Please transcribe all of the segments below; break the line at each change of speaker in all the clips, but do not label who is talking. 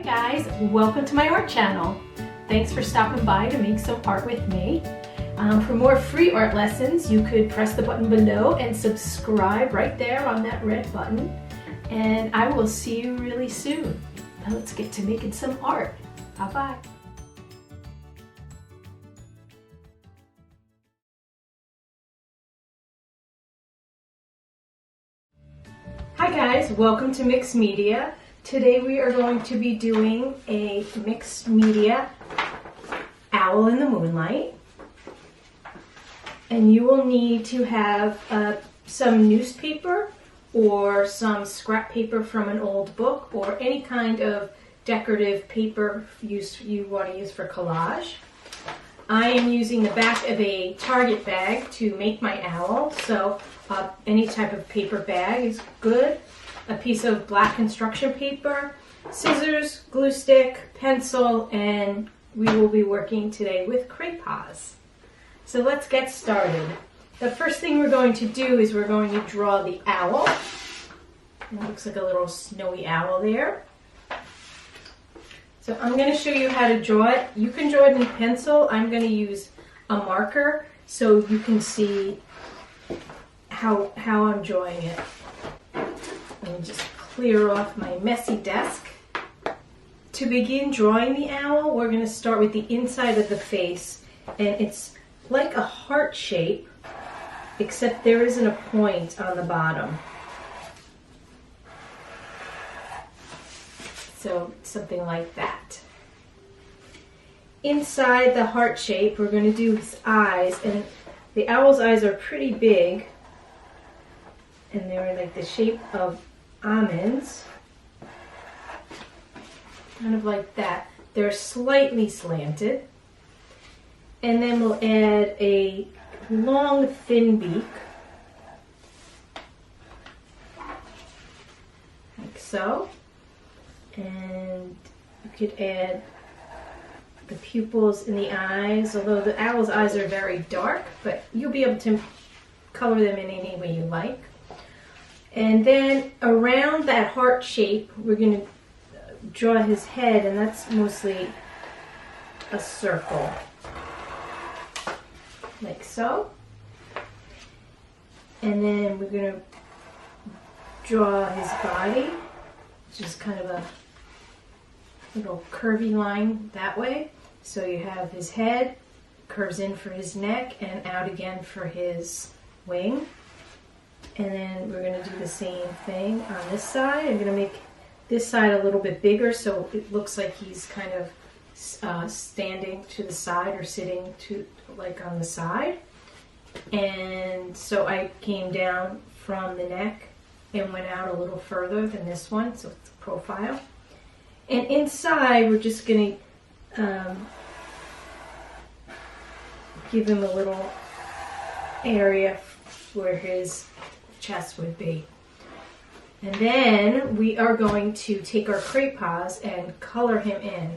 guys, welcome to my art channel. Thanks for stopping by to make some art with me. For more free art lessons, you could press the button below and subscribe right there on that red button. And I will see you really soon. Now let's get to making some art. Bye-bye. Hi guys, welcome to Mixed Media. Today we are going to be doing a mixed media owl in the moonlight. And you will need to have some newspaper or some scrap paper from an old book or any kind of decorative paper you want to use for collage. I am using the back of a Target bag to make my owl, so any type of paper bag is good. A piece of black construction paper, scissors, glue stick, pencil, and we will be working today with crayons. So let's get started. The first thing we're going to do is we're going to draw the owl. It looks like a little snowy owl there. So I'm going to show you how to draw it. You can draw it in pencil. I'm going to use a marker so you can see how I'm drawing it. Let me just clear off my messy desk. To begin drawing the owl, we're going to start with the inside of the face, and it's like a heart shape, except there isn't a point on the bottom. So something like that. Inside the heart shape, we're going to do his eyes, and the owl's eyes are pretty big, and they're like the shape of almonds, kind of like that. They're slightly slanted. And then we'll add a long, thin beak, like so. And you could add the pupils in the eyes, although the owl's eyes are very dark, but you'll be able to color them in any way you like. And then around that heart shape, we're going to draw his head, and that's mostly a circle, like so. And then we're going to draw his body, which is kind of a little curvy line that way. So you have his head, curves in for his neck, and out again for his wing. And then we're going to do the same thing on this side. I'm going to make this side a little bit bigger so it looks like he's kind of standing to the side or sitting to like on the side. And so I came down from the neck and went out a little further than this one, so it's a profile. And inside we're just going to give him a little area where his chest would be. And then we are going to take our crayons and color him in.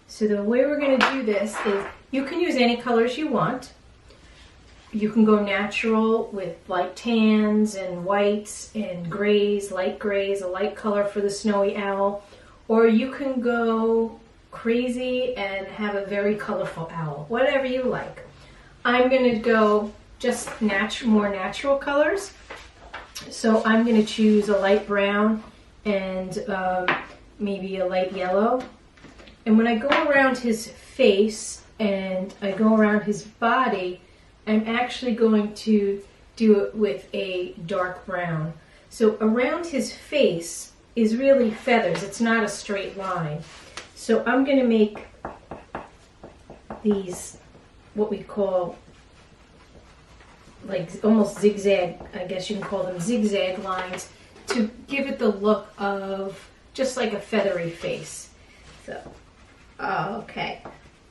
So the way we're going to do this is you can use any colors you want. You can go natural with light tans and whites and grays, light grays, a light color for the snowy owl. Or you can go crazy and have a very colorful owl, whatever you like. I'm going to go just more natural colors. So I'm going to choose a light brown and maybe a light yellow. And when I go around his face and I go around his body, I'm actually going to do it with a dark brown. So around his face is really feathers. It's not a straight line. So I'm going to make these, what we call like almost zigzag, I guess you can call them zigzag lines, to give it the look of just like a feathery face. So, okay,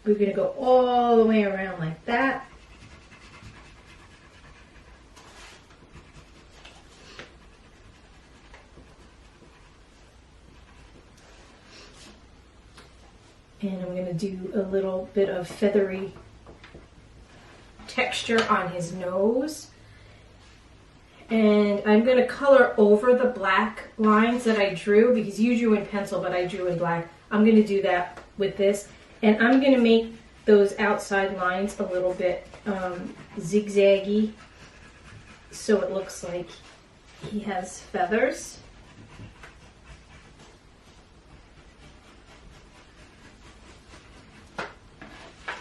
we're going to go all the way around like that. And I'm going to do a little bit of feathery texture on his nose. And I'm going to color over the black lines that I drew, because you drew in pencil, but I drew in black. I'm going to do that with this. And I'm going to make those outside lines a little bit zigzaggy, so it looks like he has feathers.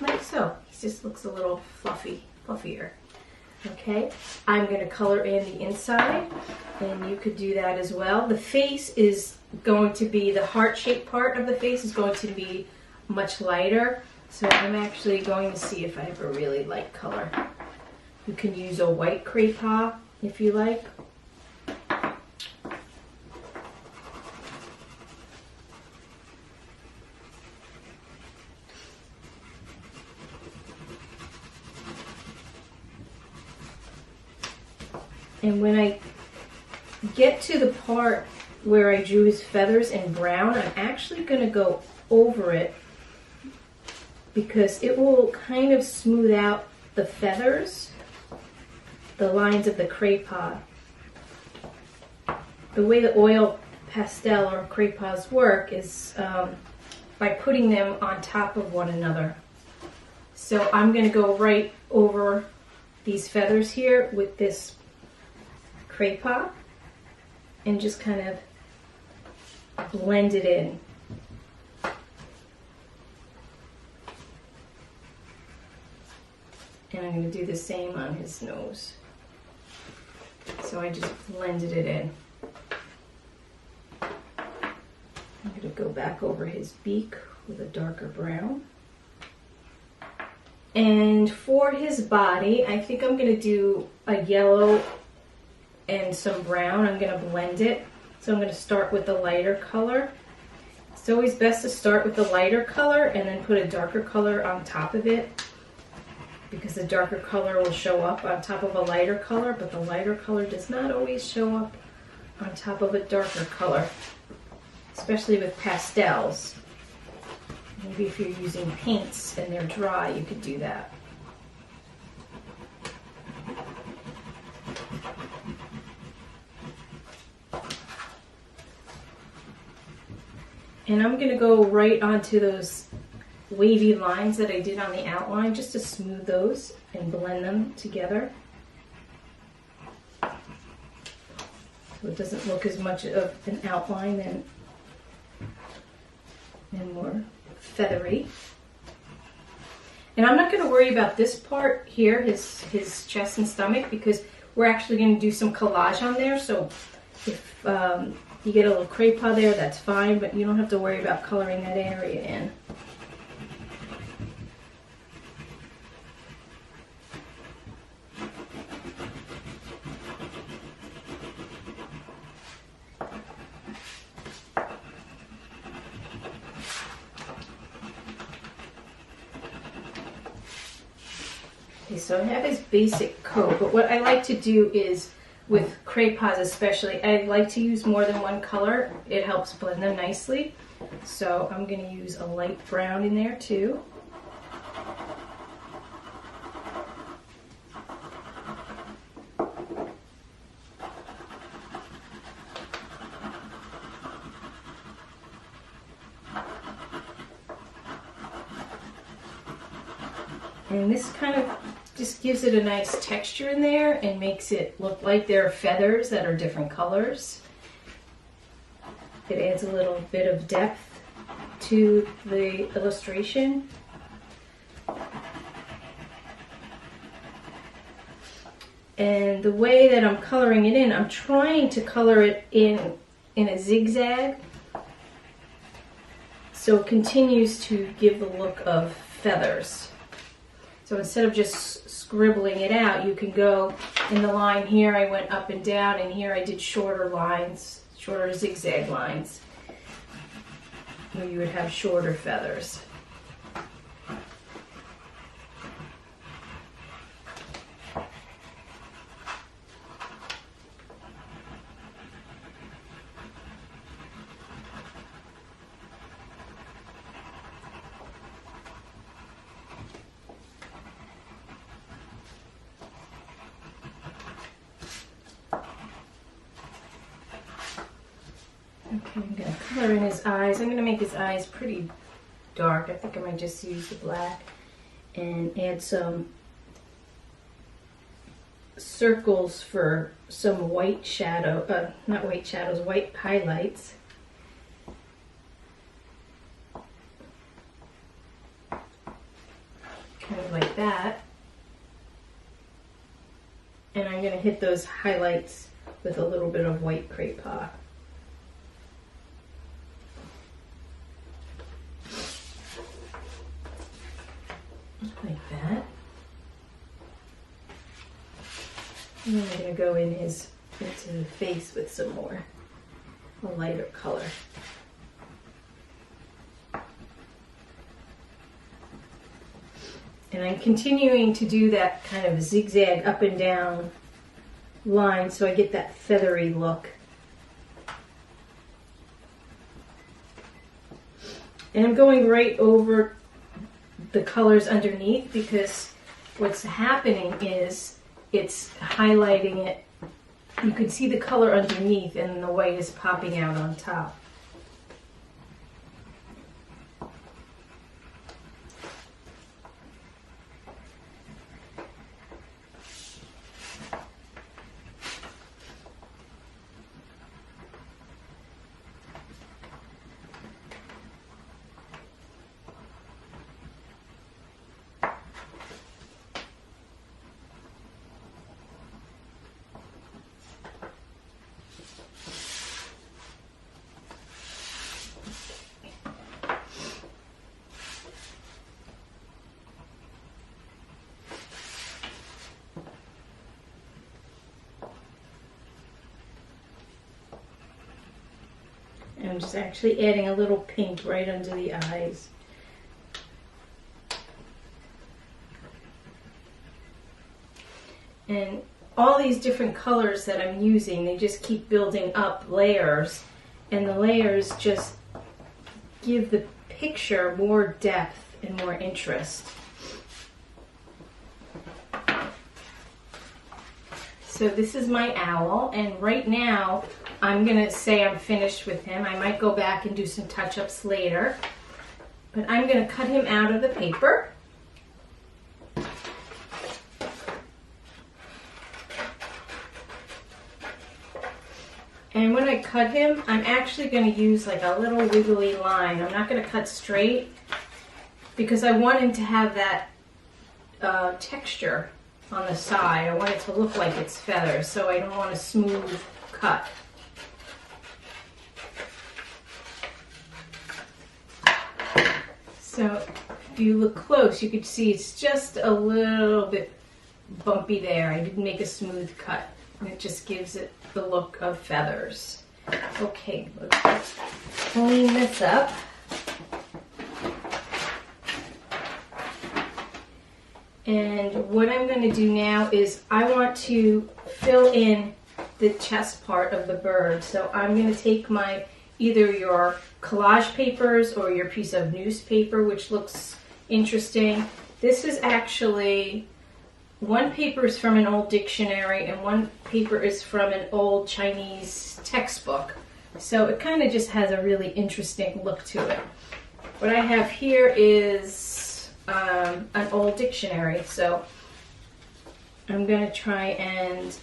Like so. He just looks a little fluffier. Okay, I'm going to color in the inside, and you could do that as well. The face is going to be, the heart-shaped part of the face is going to be much lighter. So I'm actually going to see if I have a really light color. You can use a white craypas if you like. And when I get to the part where I drew his feathers in brown, I'm actually going to go over it, because it will kind of smooth out the feathers, the lines of the craypas. The way the oil pastel or craypas work is by putting them on top of one another. So I'm going to go right over these feathers here with this craypas and just kind of blend it in. And I'm going to do the same on his nose. So I just blended it in. I'm going to go back over his beak with a darker brown. And for his body, I think I'm going to do a yellow and some brown. I'm going to blend it. So I'm going to start with the lighter color. It's always best to start with the lighter color and then put a darker color on top of it, because the darker color will show up on top of a lighter color, but the lighter color does not always show up on top of a darker color, especially with pastels. Maybe if you're using paints and they're dry, you could do that. And I'm going to go right onto those wavy lines that I did on the outline, just to smooth those and blend them together, so it doesn't look as much of an outline and more feathery. And I'm not going to worry about this part here, his chest and stomach, because we're actually going to do some collage on there. So if you get a little craypas there, that's fine, but you don't have to worry about coloring that area in. Okay, so I have his basic coat, but what I like to do is, with craypas especially, I like to use more than one color. It helps blend them nicely. So I'm going to use a light brown in there too. And this kind of just gives it a nice texture in there and makes it look like there are feathers that are different colors. It adds a little bit of depth to the illustration. And the way that I'm coloring it in, I'm trying to color it in a zigzag, so it continues to give the look of feathers. So instead of just scribbling it out, you can go in the line here, I went up and down, and here I did shorter lines, shorter zigzag lines, where you would have shorter feathers. I'm going to color in his eyes. I'm going to make his eyes pretty dark. I think I might just use the black and add some circles for some white shadow, not white shadows, white highlights. Kind of like that. And I'm going to hit those highlights with a little bit of white crepe paw. Like that. And then I'm going to go into the face with some more, a lighter color. And I'm continuing to do that kind of zigzag up and down line so I get that feathery look. And I'm going right over the colors underneath because what's happening is it's highlighting it. You can see the color underneath and the white is popping out on top. And I'm just actually adding a little pink right under the eyes. And all these different colors that I'm using, they just keep building up layers, and the layers just give the picture more depth and more interest. So this is my owl, and right now I'm going to say I'm finished with him. I might go back and do some touch-ups later, but I'm going to cut him out of the paper. And when I cut him, I'm actually going to use like a little wiggly line. I'm not going to cut straight because I want him to have that texture on the side. I want it to look like it's feathers, so I don't want a smooth cut. So if you look close, you can see it's just a little bit bumpy there. I didn't make a smooth cut. And it just gives it the look of feathers. Okay, let's clean this up. And what I'm going to do now is I want to fill in the chest part of the bird. So I'm going to take my either your collage papers or your piece of newspaper, which looks interesting. This is actually, one paper is from an old dictionary and one paper is from an old Chinese textbook. So it kind of just has a really interesting look to it. What I have here is an old dictionary, so I'm going to try and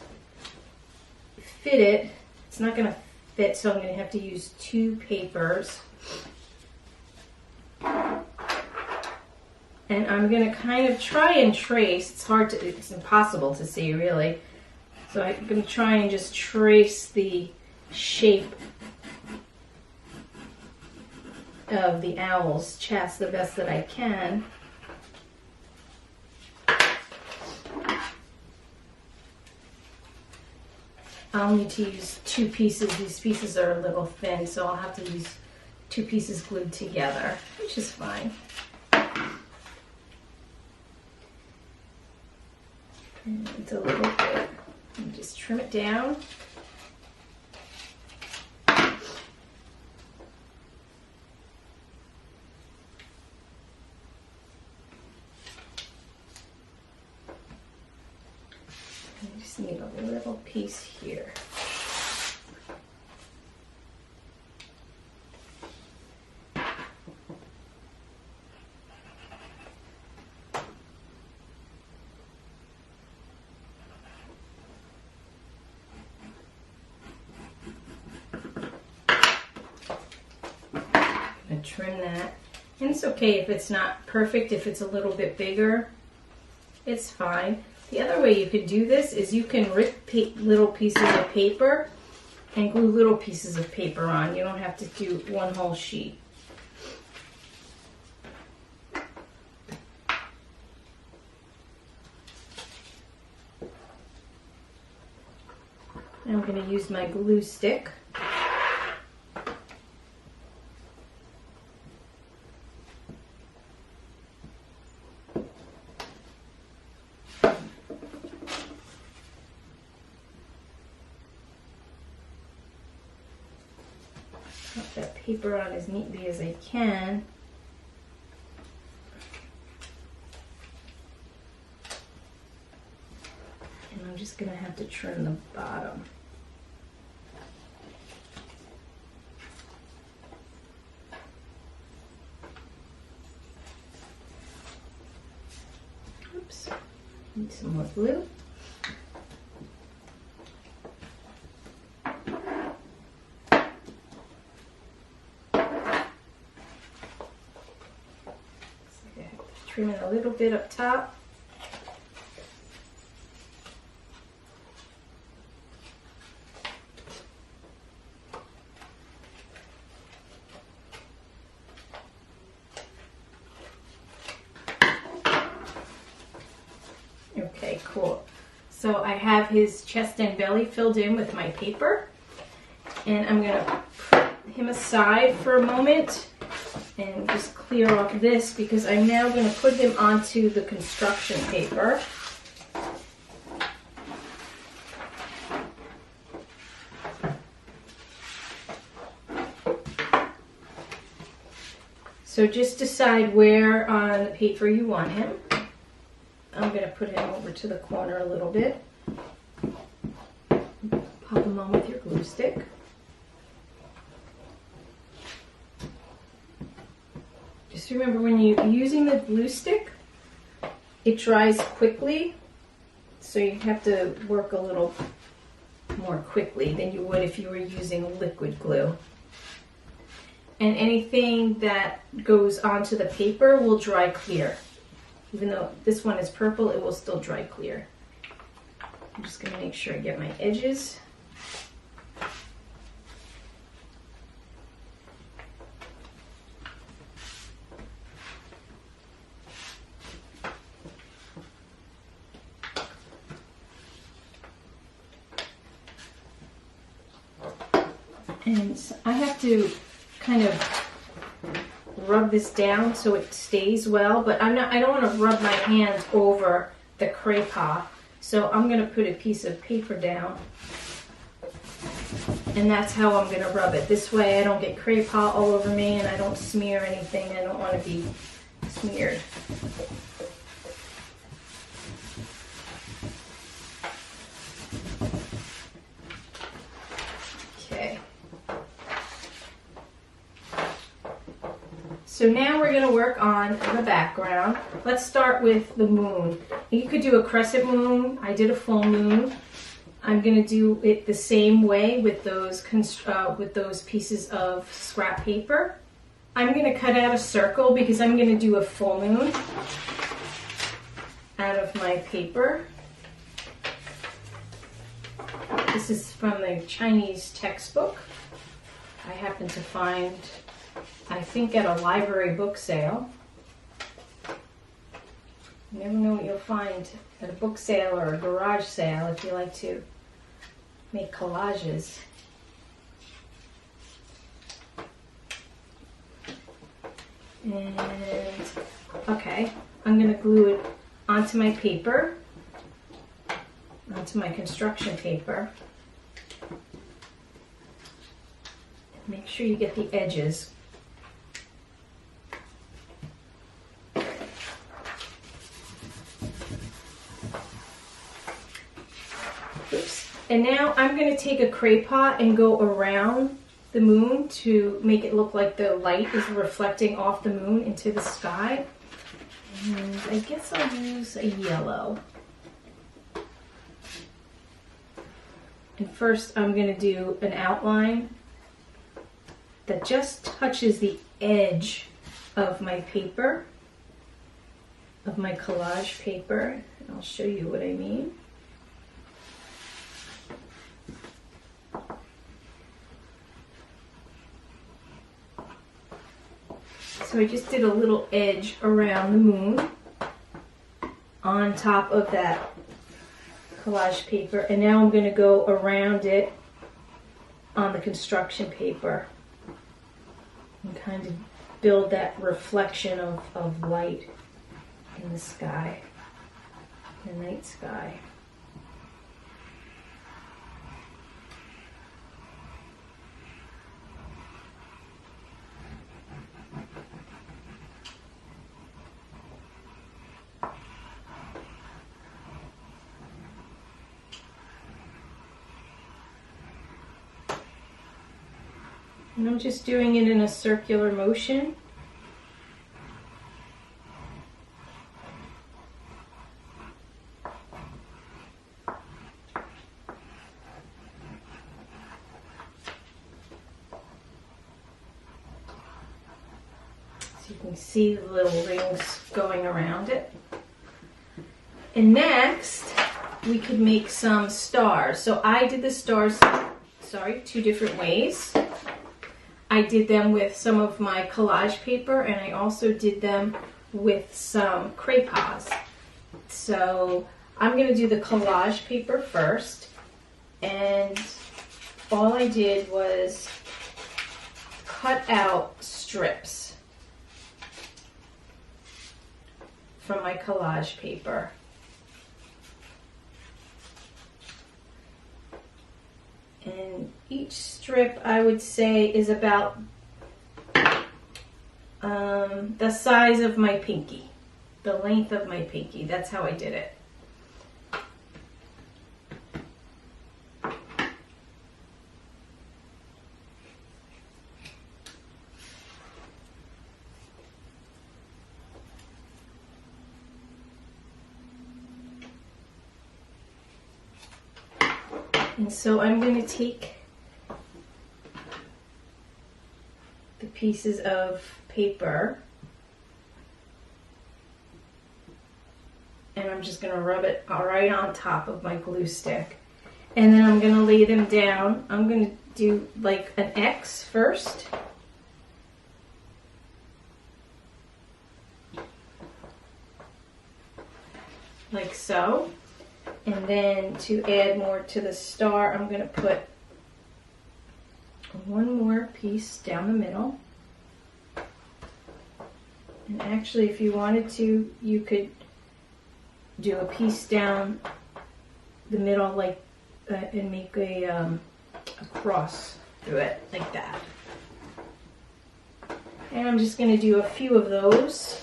fit it. It's not going to fit, so I'm going to have to use two papers. And I'm going to kind of try and trace. It's impossible to see really. So I'm going to try and just trace the shape of the owl's chest the best that I can. I'll need to use two pieces. These pieces are a little thin, so I'll have to use two pieces glued together, which is fine. And it's a little bit. And just trim it down. I just need a little piece here. trim that. And it's okay if it's not perfect, if it's a little bit bigger, it's fine. The other way you could do this is you can rip little pieces of paper and glue little pieces of paper on. You don't have to do one whole sheet. Now I'm going to use my glue stick. Put that paper on as neatly as I can. And I'm just going to have to trim the bottom. Oops, need some more glue. Trim it a little bit up top. Okay, cool. So I have his chest and belly filled in with my paper, and I'm going to put him aside for a moment and just clear off this because I'm now going to put him onto the construction paper. So just decide where on the paper you want him. I'm going to put him over to the corner a little bit. Pop him on with your glue stick. Just remember, when you're using the glue stick, it dries quickly, so you have to work a little more quickly than you would if you were using liquid glue. And anything that goes onto the paper will dry clear. Even though this one is purple, it will still dry clear. I'm just going to make sure I get my edges. And I have to kind of rub this down so it stays well, but I don't want to rub my hands over the crepe. So I'm going to put a piece of paper down, and that's how I'm going to rub it. This way I don't get crepe all over me and I don't smear anything. I don't want to be smeared. Okay. So now we're going to work on the background. Let's start with the moon. You could do a crescent moon. I did a full moon. I'm going to do it the same way with those pieces of scrap paper. I'm going to cut out a circle because I'm going to do a full moon out of my paper. This is from the Chinese textbook. I happened to find, I think, at a library book sale. You never know what you'll find at a book sale or a garage sale if you like to make collages. And okay, I'm going to glue it onto my paper, onto my construction paper. Make sure you get the edges. Oops. And now I'm going to take a crepe and go around the moon to make it look like the light is reflecting off the moon into the sky. And I guess I'll use a yellow. And first I'm going to do an outline that just touches the edge of my paper, of my collage paper. I'll show you what I mean. So I just did a little edge around the moon on top of that collage paper, and now I'm going to go around it on the construction paper and kind of build that reflection of light in the sky, the night sky. And I'm just doing it in a circular motion. So you can see the little rings going around it. And next, we could make some stars. So I did the stars, two different ways. I did them with some of my collage paper, and I also did them with some crayons. So I'm going to do the collage paper first, and all I did was cut out strips from my collage paper. And each strip, I would say, is about the size of my pinky, the length of my pinky. That's how I did it. And so I'm going to take the pieces of paper and I'm just going to rub it right on top of my glue stick. And then I'm going to lay them down. I'm going to do like an X first. Like so. And then to add more to the star, I'm going to put one more piece down the middle. And actually, if you wanted to, you could do a piece down the middle like and make a cross through it like that. And I'm just going to do a few of those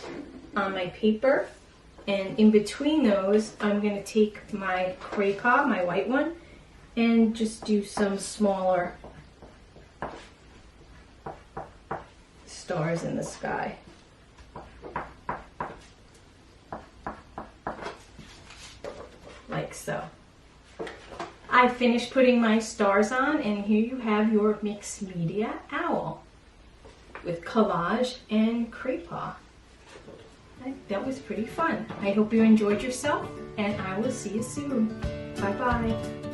on my paper. And in between those, I'm going to take my crayon, my white one, and just do some smaller stars in the sky. Like so. I finished putting my stars on, and here you have your mixed media owl with collage and crayon. That was pretty fun. I hope you enjoyed yourself, and I will see you soon. Bye-bye.